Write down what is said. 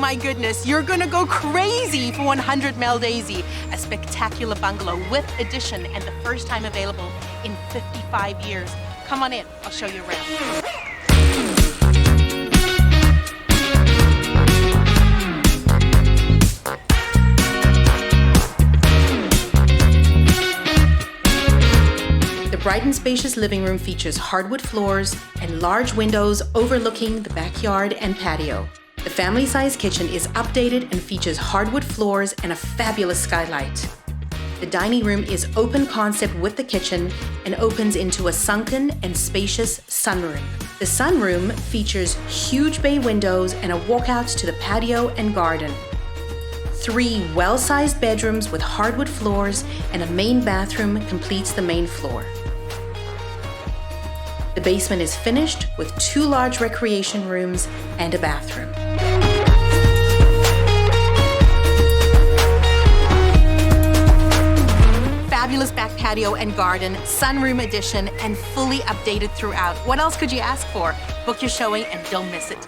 my goodness, you're gonna go crazy for 100 Meldazy, a spectacular bungalow with addition and the first time available in 55 years. Come on in, I'll show you around. The bright and spacious living room features hardwood floors and large windows overlooking the backyard and patio. The family-sized kitchen is updated and features hardwood floors and a fabulous skylight. The dining room is open concept with the kitchen and opens into a sunken and spacious sunroom. The sunroom features huge bay windows and a walkout to the patio and garden. 3 well-sized bedrooms with hardwood floors and a main bathroom completes the main floor. The basement is finished with 2 large recreation rooms and a bathroom. Fabulous back patio and garden, sunroom addition, and fully updated throughout. What else could you ask for? Book your showing and don't miss it.